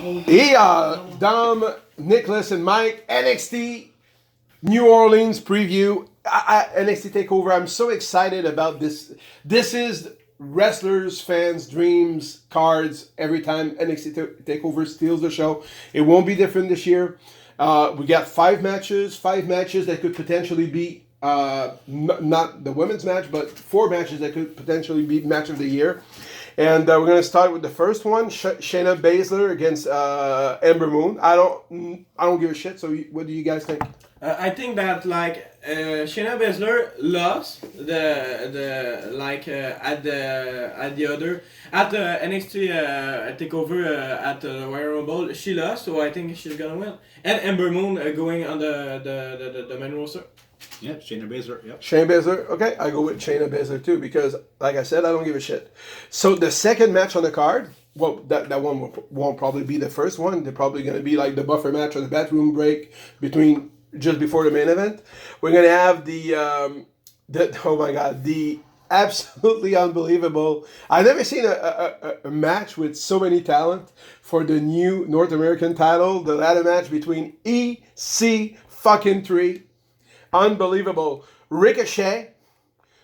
Yeah, Dom, Nicholas, and Mike, NXT New Orleans preview. NXT Takeover. I'm so excited about this. This is wrestlers, fans, dreams, cards. Every time NXT Takeover steals the show, it won't be different this year. We got five matches that could potentially be not the women's match, but four matches that could potentially be match of the year. And we're going to start with the first one, Shayna Baszler against Ember Moon. I don't give a shit. So what do you guys think? I think that Shayna Baszler lost at the NXT Takeover at the Royal Rumble. She lost, so I think she's gonna win. And Ember Moon going on the main roster. Yeah, Shayna Baszler. Yep. Shayna Baszler. Okay, I go with Shayna Baszler too because, like I said, I don't give a shit. So the second match on the card, well, that one won't probably be the first one. They're probably going to be like the buffer match or the bathroom break just before the main event. We're going to have the oh my god, the absolutely unbelievable. I've never seen a match with so many talent for the new North American title. The ladder match between EC3. Unbelievable. Ricochet,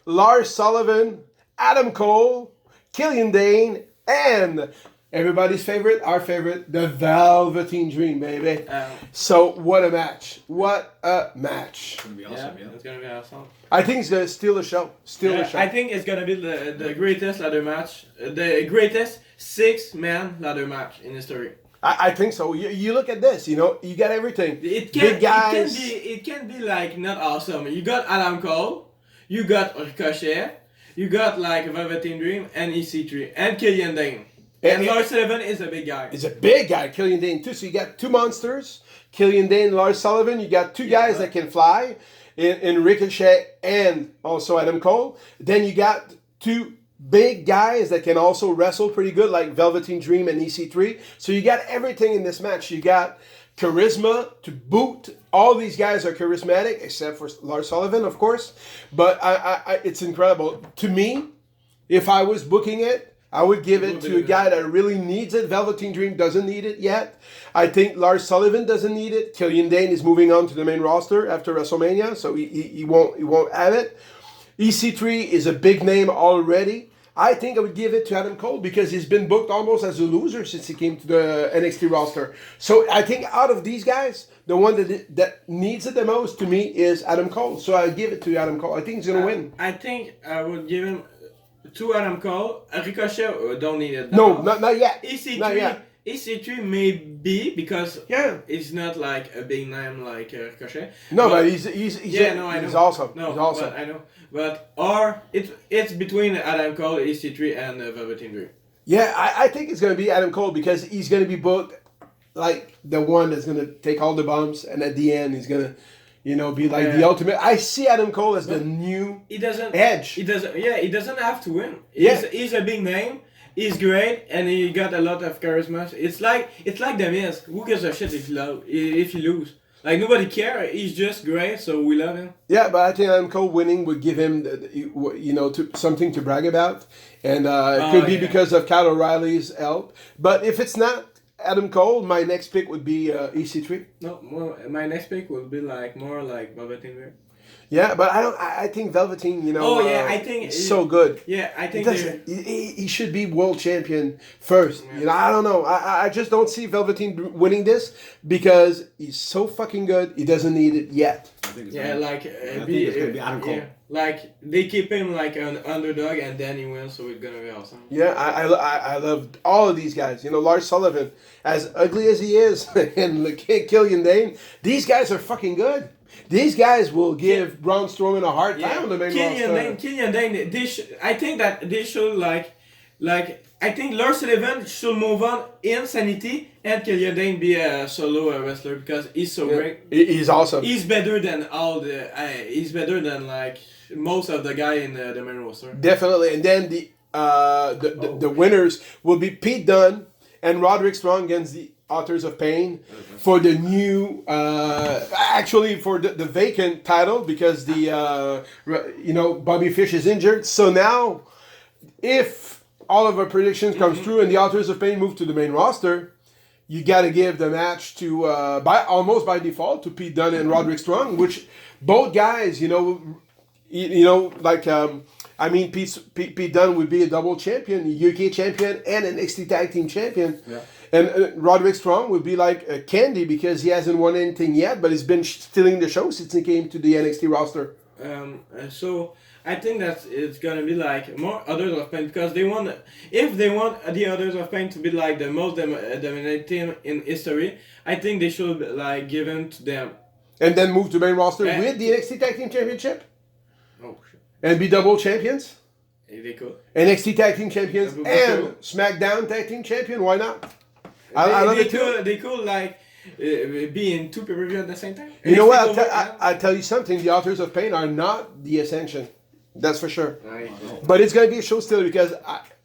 Lars Sullivan, Adam Cole, Killian Dane, and everybody's favorite, our favorite, the Velveteen Dream, baby. So what a match. What a match. It's going to be awesome, yeah. It's going to be awesome. I think it's going to steal the show. I think it's going to be the greatest ladder match, the greatest six-man ladder match in history. I think so. You look at this, you got everything. Big guys. It can be like not awesome. You got Adam Cole, you got Ricochet, you got like Velveteen Dream and EC3 and Killian Dane. And Lars Sullivan is a big guy. He's a big guy, Killian Dane too. So you got two monsters, Killian Dane and Lars Sullivan. You got two guys that can fly in Ricochet and also Adam Cole. Then you got two big guys that can also wrestle pretty good, like Velveteen Dream and EC3. So you got everything in this match. You got charisma to boot. All these guys are charismatic, except for Lars Sullivan, of course. But it's incredible. To me, if I was booking it, I would give it to a guy that really needs it. Velveteen Dream doesn't need it yet. I think Lars Sullivan doesn't need it. Killian Dane is moving on to the main roster after WrestleMania, so he won't have it. EC3 is a big name already. I think I would give it to Adam Cole because he's been booked almost as a loser since he came to the NXT roster. So I think out of these guys, the one that needs it the most to me is Adam Cole. So I give it to Adam Cole. I think he's going to win. I think I would give him to Adam Cole. Ricochet don't need it. No, not yet. EC3, not yet. EC3 may be because it's not like a big name like Ricochet. No, but he's awesome. No, he's awesome. I know. But it's between Adam Cole, EC3, and Velveteen Dream. Yeah, I think it's going to be Adam Cole because he's going to be booked like the one that's going to take all the bumps, and at the end he's going to, be like the ultimate. I see Adam Cole as the new Edge. He doesn't have to win. He's a big name. He's great, and he got a lot of charisma. It's like The Miz. Who gives a shit if you lose? Like, nobody cares. He's just great, so we love him. Yeah, but I think Adam Cole winning would give him, something to brag about. And it could be because of Kyle O'Reilly's help. But if it's not Adam Cole, my next pick would be EC3. No, my next pick would be more like Velveteen Dream. Yeah, but I think Velveteen, I think is so good. Yeah, I think he should be world champion first. Yeah. I don't know. I just don't see Velveteen winning this because he's so fucking good. He doesn't need it yet. I think it's going to be Adam Cole. Yeah, like they keep him like an underdog and then he wins, so it's gonna be awesome. Yeah, I love all of these guys. Lars Sullivan, as ugly as he is, and Killian Dane. These guys are fucking good. These guys will give Braun Strowman a hard time on the main roster. Killian Dane, I think that they should I think Lars Sullivan should move on in Sanity and Killian Dane be a solo wrestler because he's so great. He's awesome. He's better than he's better than most of the guy in the main roster. Definitely, and then the winners will be Pete Dunne and Roderick Strong against the Authors of Pain for the new, for the vacant title because Bobby Fish is injured. So now, if all of our predictions comes true and the Authors of Pain move to the main roster, you got to give the match to almost by default to Pete Dunne and Roderick Strong, which both guys, Pete Dunne would be a double champion, UK champion, and an NXT Tag Team champion. Yeah. And Roderick Strong would be like a candy because he hasn't won anything yet, but he's been stealing the show since he came to the NXT roster. So I think that it's gonna be like more Others of Pain because if they want the Others of Pain to be like the most dominant team in history, I think they should like give them to them. And then move to main roster with the NXT Tag Team Championship? Oh, shit. And be double champions? They could. NXT Tag Team Champions and cool. SmackDown Tag Team Champion? Why not? They could like be in two pay-per-view at the same time. You know what? I'll tell you something. The Authors of Pain are not the Ascension. That's for sure. Right. But it's going to be a show still because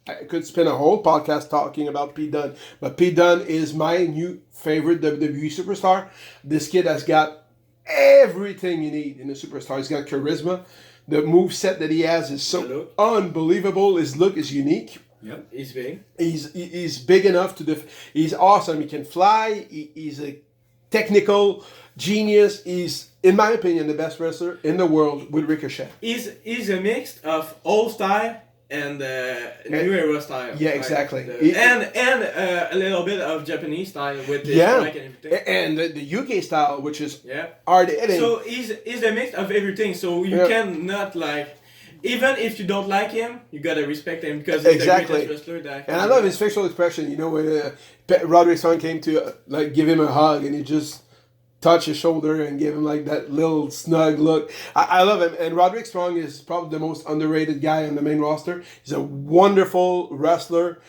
I could spend a whole podcast talking about Pete Dunne. But Pete Dunne is my new favorite WWE superstar. This kid has got everything you need in a superstar. He's got charisma. The move set that he has is so unbelievable. His look is unique. Yep. He's big. He's big enough to he's awesome. He can fly. He's a technical genius. He's, in my opinion, the best wrestler in the world with Ricochet. He's a mix of old style and new era style. Yeah, exactly. And a little bit of Japanese style with the strike and everything. And the UK style, which is yeah. hard hitting. So he's a mix of everything. So you cannot like. Even if you don't like him, you gotta respect him because he's the greatest wrestler that. And I love his facial expression. You know, when Roderick Strong came to like give him a hug and he just touched his shoulder and gave him like that little snug look. I love him. And Roderick Strong is probably the most underrated guy on the main roster. He's a wonderful wrestler,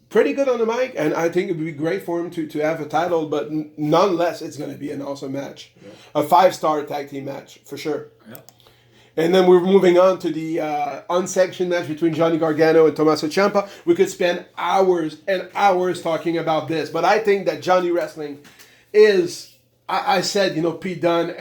pretty good on the mic, and I think it would be great for him to have a title. But nonetheless, it's going to be an awesome match, a 5-star tag team match for sure. Yeah. And then we're moving on to the unsanctioned match between Johnny Gargano and Tommaso Ciampa. We could spend hours and hours talking about this, but I think that Johnny Wrestling is, I said, Pete Dunne,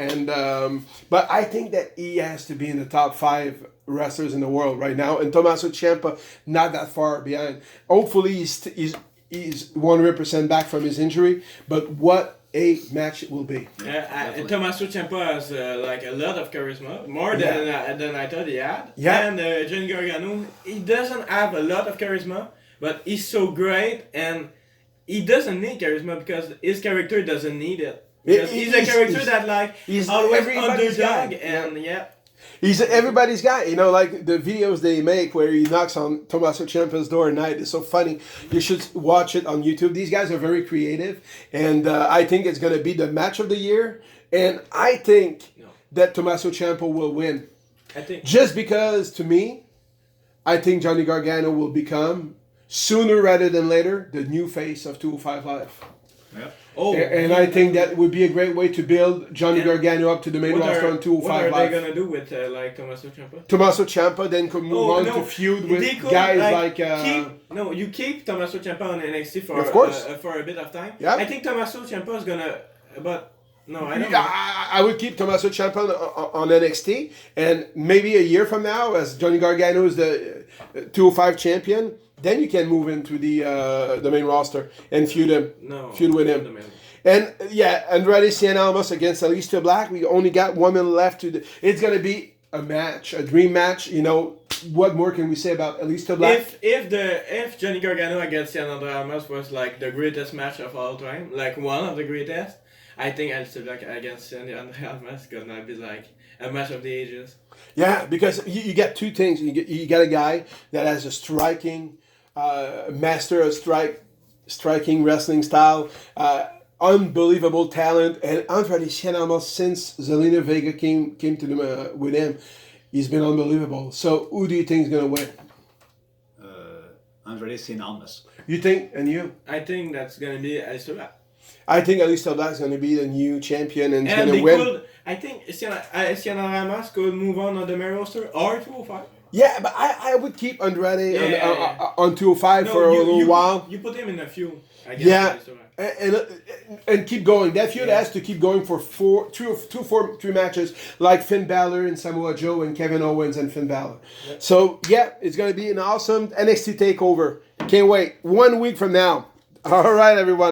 but I think that he has to be in the top 5 wrestlers in the world right now, and Tommaso Ciampa not that far behind. Hopefully he's 100% back from his injury, but what a match it will be. Yeah, Tommaso Ciampa has like a lot of charisma, more than I thought he had. Yeah. And Johnny Gargano, he doesn't have a lot of charisma, but he's so great, and he doesn't need charisma because his character doesn't need it. Because he's a character that like he's always everybody's underdog, guy. and He's everybody's guy, like the videos they make where he knocks on Tommaso Ciampa's door at night. It's so funny. You should watch it on YouTube. These guys are very creative, and I think it's going to be the match of the year. And I think that Tommaso Ciampa will win. I think just because, to me, I think Johnny Gargano will become, sooner rather than later, the new face of 205 Live. Yep. And I think that would be a great way to build Johnny Gargano up to the main roster on 205 Live. What are they going to do with like Tommaso Ciampa? Tommaso Ciampa then could move on to feud with guys like... you keep Tommaso Ciampa on NXT for a bit of time. Yeah. I think Tommaso Ciampa is going to... But... No, I don't know. I would keep Tommaso Ciampa on NXT, and maybe a year from now, as Johnny Gargano is the 205 champion, then you can move into the main roster and feud with him. And Andrade Cien Almas against Aleister Black. We only got 1 minute left it's gonna be a match, a dream match. What more can we say about Aleister Black? If Johnny Gargano against Cien Almas was like the greatest match of all time, like one of the greatest, I think Aleister Black against Cien Almas is gonna be like a match of the ages. Yeah, because you get two things. You get a guy that has a striking master of striking wrestling style, unbelievable talent, and Andrade Cien Almas, since Zelina Vega came to them with him, he's been unbelievable. So who do you think is gonna win? Andrade Cien Almas. You think, and you? I think that's gonna be Aleister Black. I think Aleister Black is going to be the new champion and he's going to win. I think Cien Almas could move on the main roster or 205. Yeah, but I would keep Andrade on 205 for a little while. You put him in a feud. And keep going. That feud has to keep going for 3 matches, like Finn Balor and Samoa Joe and Kevin Owens and Finn Balor. Yeah. So, it's going to be an awesome NXT takeover. Can't wait. 1 week from now. All right, everyone.